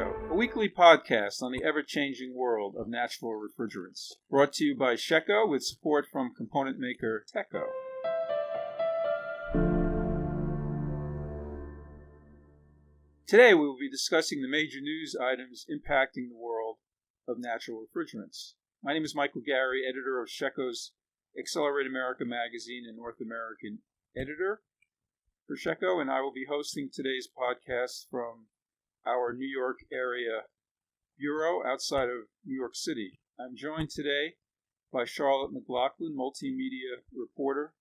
Shecco, a weekly podcast on the ever-changing world of natural refrigerants. Brought to you by Shecco with support from component maker Teco. Today we will be discussing the major news items impacting the world of natural refrigerants. My name is Michael Garry, editor of Shecco's Accelerate America magazine and North American editor for Shecco, and I will be hosting today's podcast from our New York area bureau outside of New York City. I'm joined today by Charlotte McLaughlin, multimedia reporter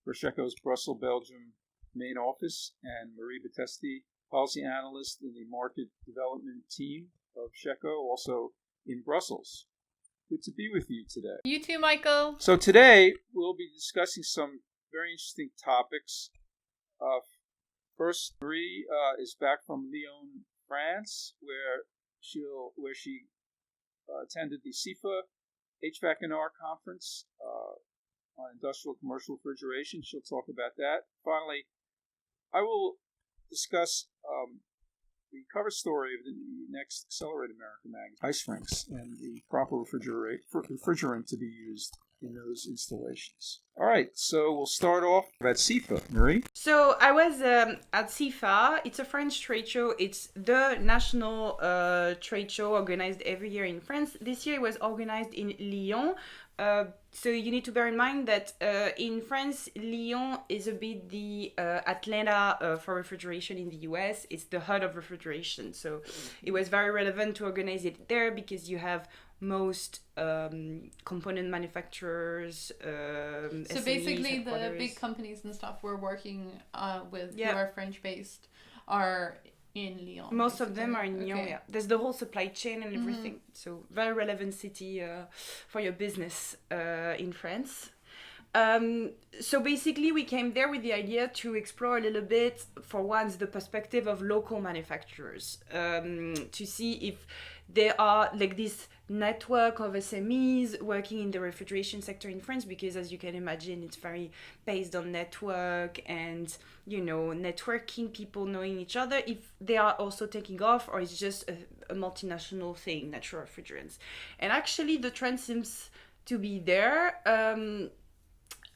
for Shecco's Brussels, Belgium main office, and Marie Battesti, policy analyst in the market development team of Shecco, also in Brussels. Good to be with you today. You too, Michael. So today we'll be discussing some very interesting topics. First, Marie is back from Lyon, France, where she attended the Sifa HVAC&R conference on industrial commercial refrigeration. She'll talk about that. Finally, I will discuss the cover story of the next Accelerate America magazine, ice rinks, and the proper refrigerant to be used in those installations. All right, so we'll start off at Sifa. Marie? So I was at Sifa. It's a French trade show. It's the national trade show organized every year in France. This year it was organized in Lyon. So you need to bear in mind that in France, Lyon is a bit the Atlanta for refrigeration in the US. It's the hub of refrigeration. So it was very relevant to organize it there because you have most component manufacturers. So SMEs, basically the big companies and stuff we're working with who are French-based are in Lyon. Most of them are in Lyon, yeah. There's the whole supply chain and everything. Mm-hmm. So very relevant city for your business in France. So basically we came there with the idea to explore a little bit, for once, the perspective of local manufacturers, to see if there are like this network of SMEs working in the refrigeration sector in France, because as you can imagine, it's very based on network and, you know, networking, people knowing each other, if they are also taking off or it's just a multinational thing, natural refrigerants. And actually the trend seems to be there.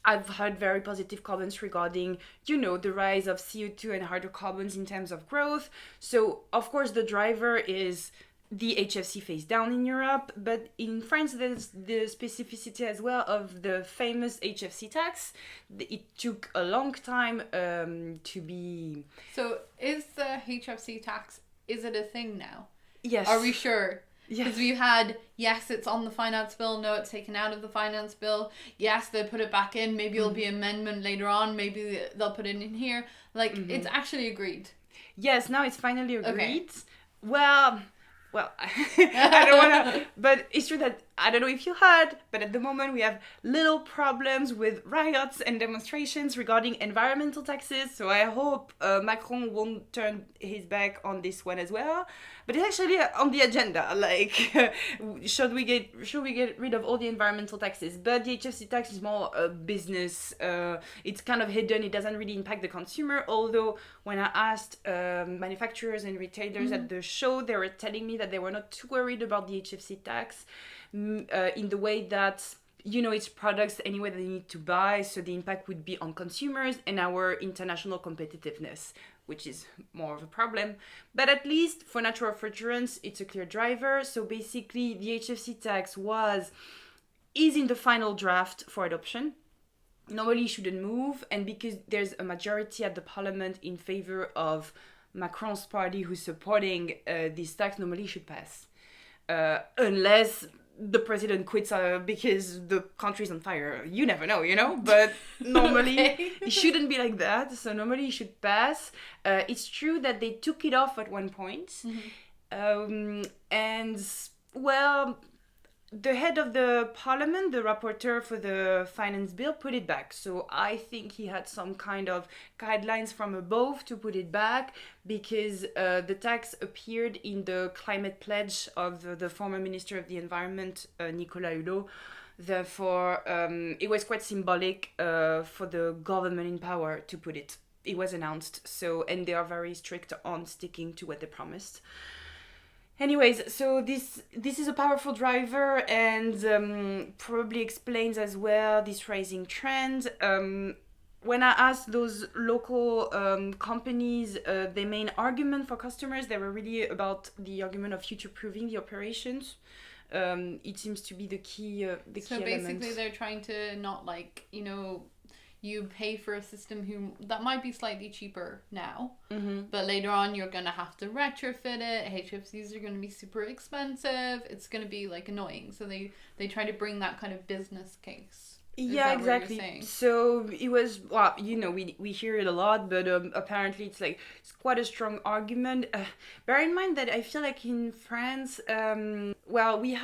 I've heard very positive comments regarding, you know, the rise of CO2 and hydrocarbons in terms of growth. So, of course, the driver is the HFC phase down in Europe, but in France there's the specificity as well of the famous HFC tax. It took a long time to be... So, is the HFC tax, is it a thing now? Yes. Are we sure? Yes. Because we've had, yes, it's on the finance bill, no, it's taken out of the finance bill, yes, they put it back in, maybe it'll be amendment later on, maybe they'll put it in here. Like, it's actually agreed. Yes, now it's finally agreed. Okay. Well, I don't want to, but it's true that, I don't know if you heard, but at the moment we have little problems with riots and demonstrations regarding environmental taxes, so I hope Macron won't turn his back on this one as well. But it's actually on the agenda, like, should we get rid of all the environmental taxes? But the HFC tax is more a business, it's kind of hidden, it doesn't really impact the consumer, although when I asked manufacturers and retailers at the show, they were telling me that they were not too worried about the HFC tax, in the way that, you know, it's products anyway that they need to buy, so the impact would be on consumers and our international competitiveness, which is more of a problem. But at least for natural refrigerants, it's a clear driver. So basically, the HFC tax is in the final draft for adoption. Normally, it shouldn't move, and because there's a majority at the parliament in favor of Macron's party who's supporting this tax, normally it should pass. Unless the president quits because the country's on fire. You never know, you know? But normally it shouldn't be like that. So normally it should pass. It's true that they took it off at one point. And, well, the head of the parliament, the rapporteur for the finance bill, put it back. So I think he had some kind of guidelines from above to put it back, because the tax appeared in the climate pledge of the former Minister of the Environment, Nicolas Hulot. Therefore, it was quite symbolic for the government in power to put it. It was announced. So, and they are very strict on sticking to what they promised. Anyways, so this is a powerful driver, and probably explains as well this rising trend. When I asked those local companies, their main argument for customers, they were really about the argument of future-proofing the operations. It seems to be the key element. So basically, they're trying to not you pay for a system that might be slightly cheaper now, but later on you're going to have to retrofit it. HFCs are going to be super expensive. It's going to be annoying. So they try to bring that kind of business case. Yeah, exactly. So it was, we hear it a lot, but apparently it's quite a strong argument. Bear in mind that I feel like in France, we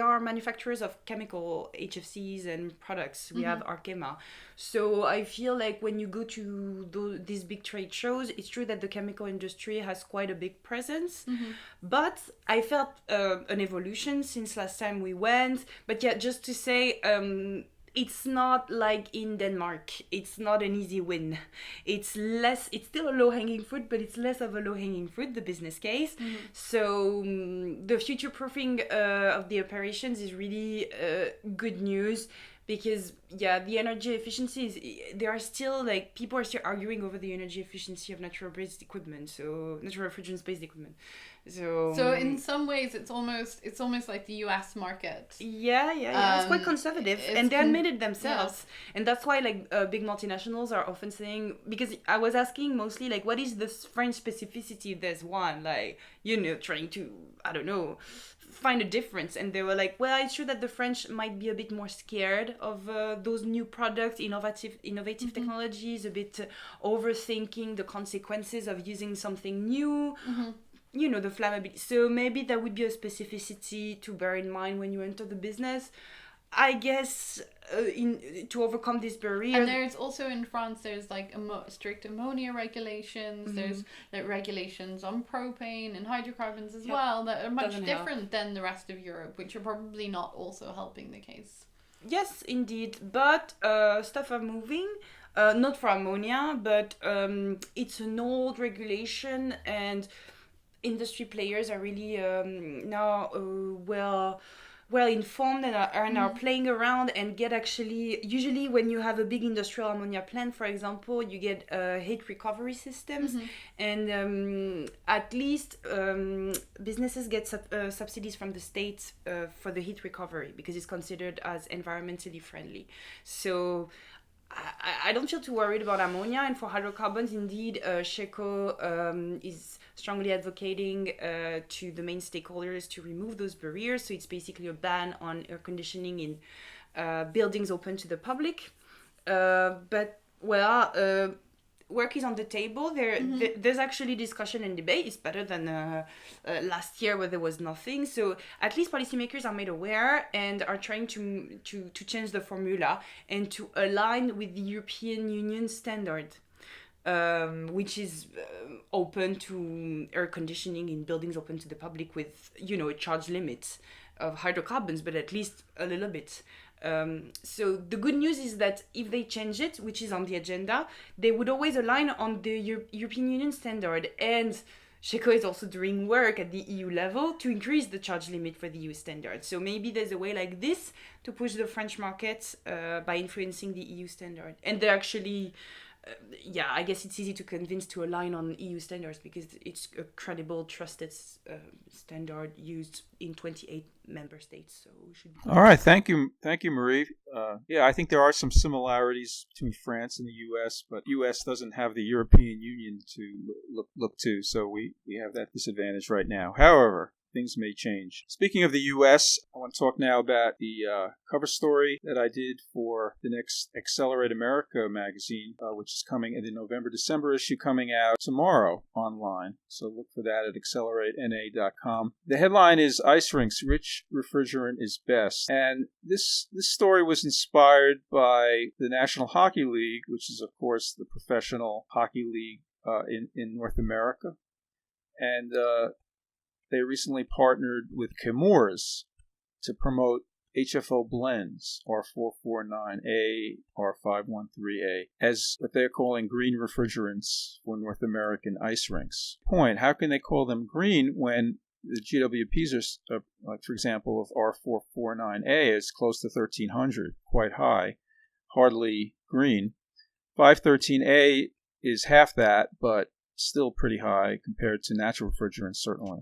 are manufacturers of chemical HFCs and products. We have Arkema. So I feel like when you go to these big trade shows, it's true that the chemical industry has quite a big presence. But I felt an evolution since last time we went. But yeah, just to say, it's not like in Denmark. It's not an easy win. It's still a low-hanging fruit, but it's less of a low-hanging fruit, the business case. So the future-proofing of the operations is really good news. Because the energy efficiency there are still people are still arguing over the energy efficiency of natural refrigerants based equipment. So in some ways it's almost like the US market. It's quite conservative, and they admit it themselves. And that's why big multinationals are often saying, because I was asking mostly what is the French specificity if there's one, trying to, I don't know, find a difference. And they were like, well, it's true that the French might be a bit more scared of those new products, innovative technologies, a bit overthinking the consequences of using something new. The flammability. So maybe that would be a specificity to bear in mind when you enter the business, I guess, to overcome this barrier. And there's also in France, there's strict ammonia regulations. There's regulations on propane and hydrocarbons as well that are much different than the rest of Europe, which are probably not also helping the case. Yes, indeed. But stuff are moving. Not for ammonia, but it's an old regulation, and industry players are really now well informed and are now playing around and get usually when you have a big industrial ammonia plant, for example, you get heat recovery systems, and at least businesses get subsidies from the state for the heat recovery because it's considered as environmentally friendly. So I don't feel too worried about ammonia. And for hydrocarbons, indeed, shecco is strongly advocating to the main stakeholders to remove those barriers. So it's basically a ban on air conditioning in buildings open to the public. Work is on the table. There's actually discussion and debate. It's better than last year where there was nothing. So at least policymakers are made aware and are trying to change the formula and to align with the European Union standard, which is open to air conditioning in buildings open to the public with, a charge limit of hydrocarbons, but at least a little bit. So the good news is that if they change it, which is on the agenda, they would always align on the European Union standard. And shecco is also doing work at the EU level to increase the charge limit for the EU standard. So maybe there's a way like this to push the French market by influencing the EU standard. And they're actually... I guess it's easy to convince to align on EU standards because it's a credible, trusted standard used in 28 member states. So we should. All right, thank you, Marie. I think there are some similarities between France and the U.S., but U.S. doesn't have the European Union to look to, so we have that disadvantage right now. However, things may change. Speaking of the U.S., I want to talk now about the cover story that I did for the next Accelerate America magazine, which is coming in the November-December issue, coming out tomorrow online. So look for that at accelerate.na.com. The headline is Ice Rinks, Rich Refrigerant is Best. And this story was inspired by the National Hockey League, which is, of course, the professional hockey league in North America. And they recently partnered with Chemours to promote HFO blends, R449A, R513A, as what they're calling green refrigerants for North American ice rinks. Point, how can they call them green when the GWPs are, like for example, of R449A is close to 1300, quite high, hardly green. 513A is half that, but still pretty high compared to natural refrigerants, certainly.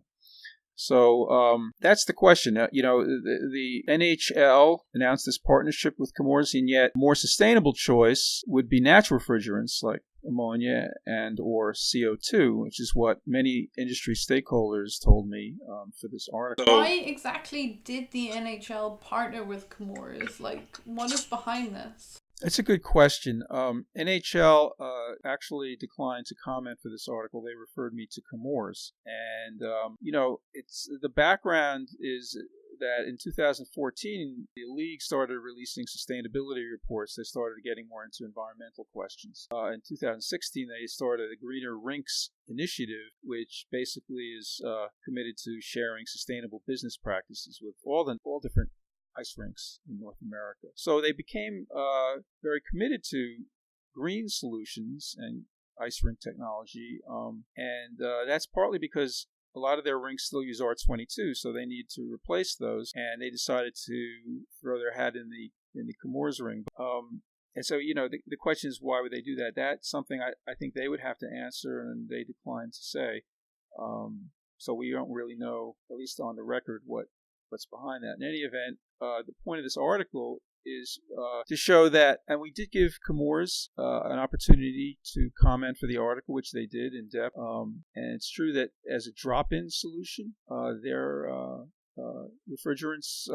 So that's the question. The NHL announced this partnership with Chemours, and yet more sustainable choice would be natural refrigerants like ammonia and or CO2, which is what many industry stakeholders told me for this article. Why exactly did the NHL partner with Chemours? Like, what is behind this? It's a good question. NHL actually declined to comment for this article. They referred me to Chemours. And, it's the background is that in 2014, the league started releasing sustainability reports. They started getting more into environmental questions. In 2016, they started a Greener Rinks initiative, which basically is committed to sharing sustainable business practices with all different ice rinks in North America. So they became very committed to green solutions and ice rink technology, and that's partly because a lot of their rinks still use R22, so they need to replace those, and they decided to throw their hat in the Chemours ring. And so, the question is, why would they do that? That's something I think they would have to answer, and they declined to say. So we don't really know, at least on the record, what's behind that. In any event, the point of this article is to show that, and we did give Chemours an opportunity to comment for the article, which they did in depth. And it's true that as a drop-in solution, their refrigerants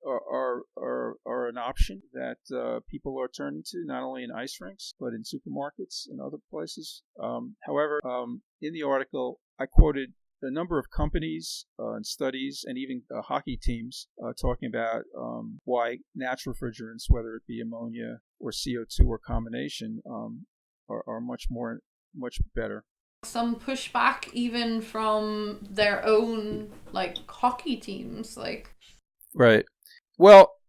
are an option that people are turning to, not only in ice rinks, but in supermarkets and other places. However, in the article, I quoted a number of companies and studies and even hockey teams talking about why natural refrigerants, whether it be ammonia or CO2 or combination, are much better. Some pushback even from their own hockey teams, Right. Well,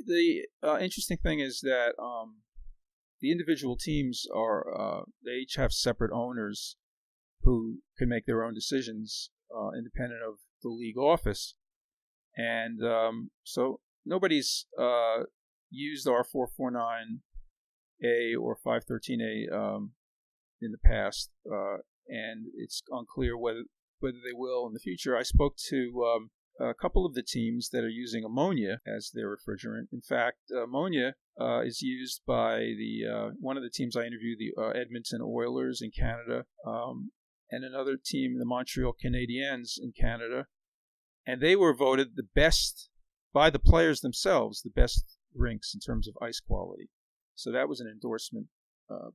the interesting thing is that the individual teams they each have separate owners who can make their own decisions independent of the league office. And so nobody's used R449A or 513A in the past, and it's unclear whether they will in the future. I spoke to a couple of the teams that are using ammonia as their refrigerant. In fact, ammonia is used by one of the teams I interviewed, the Edmonton Oilers in Canada, and another team, the Montreal Canadiens in Canada, and they were voted the best by the players themselves, the best rinks in terms of ice quality. So that was an endorsement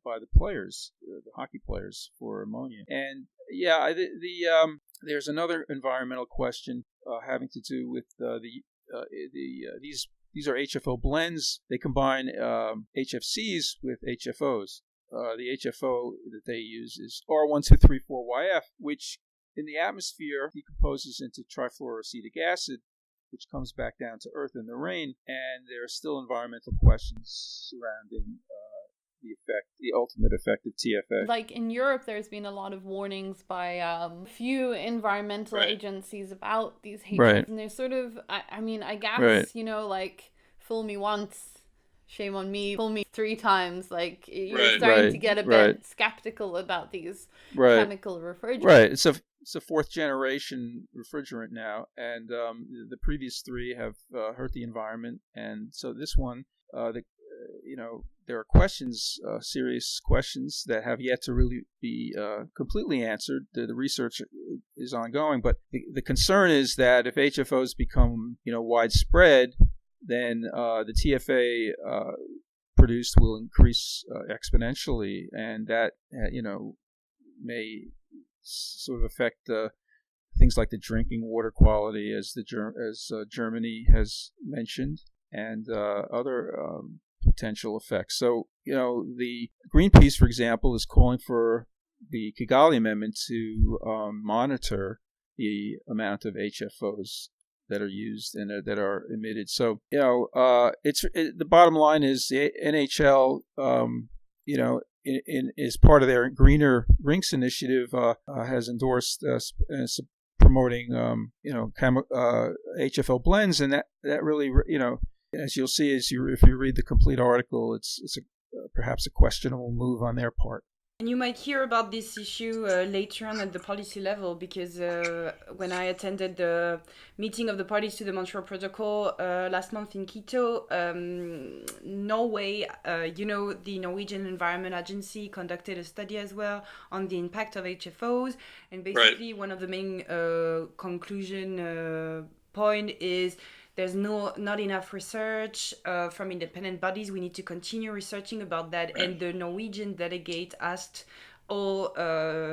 by the players, the hockey players, for ammonia. And yeah, there's another environmental question having to do with these are HFO blends. They combine HFCs with HFOs. The HFO that they use is R1234YF, which in the atmosphere decomposes into trifluoroacetic acid, which comes back down to Earth in the rain. And there are still environmental questions surrounding the ultimate effect of TFA. In Europe, there's been a lot of warnings by a few environmental agencies about these HFCs, and they're sort of, I guess, fool me once, shame on me, fool me 3 times. You're starting to get a bit skeptical about these chemical refrigerants. Right. It's a 4th generation refrigerant now, and the previous 3 have hurt the environment, and so this one, there are questions, serious questions that have yet to really be completely answered. The research is ongoing, but the concern is that if HFOs become widespread, then the TFA produced will increase exponentially, and that may sort of affect things like the drinking water quality, as Germany has mentioned, and other potential effects. So, the Greenpeace, for example, is calling for the Kigali Amendment to monitor the amount of HFOs that are used and that are emitted. So, the bottom line is the NHL, is part of their Greener Rinks initiative, has endorsed promoting, HFO blends, and that really, as you'll see, if you read the complete article, it's perhaps a questionable move on their part. And you might hear about this issue later on at the policy level, because when I attended the meeting of the parties to the Montreal Protocol last month in Quito, Norway, the Norwegian Environment Agency conducted a study as well on the impact of HFOs. And basically, one of the main conclusion point is there's not enough research from independent bodies. We need to continue researching about that. Right. And the Norwegian delegate asked all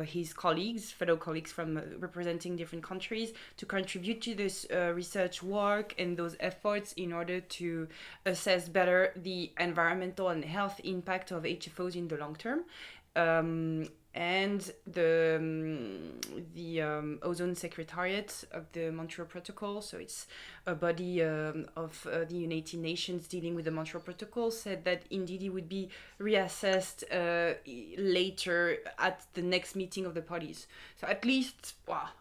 his fellow colleagues from representing different countries, to contribute to this research work and those efforts in order to assess better the environmental and health impact of HFOs in the long term. And the Ozone Secretariat of the Montreal Protocol, so it's a body of the United Nations dealing with the Montreal Protocol, said that indeed it would be reassessed later at the next meeting of the parties. So at least,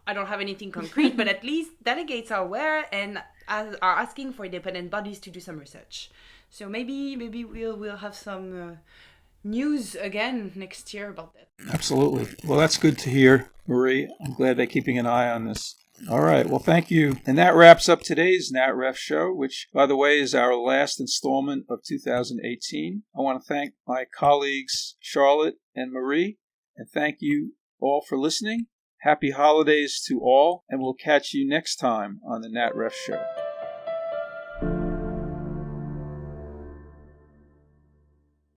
I don't have anything concrete, but at least delegates are aware and are asking for independent bodies to do some research. So maybe we'll have some news again next year about that. Absolutely. Well, that's good to hear, Marie. I'm glad they're keeping an eye on this. All right. Well, thank you. And that wraps up today's NatRefs show, which, by the way, is our last installment of 2018. I want to thank my colleagues, Charlotte and Marie, and thank you all for listening. Happy holidays to all, and we'll catch you next time on the NatRefs show.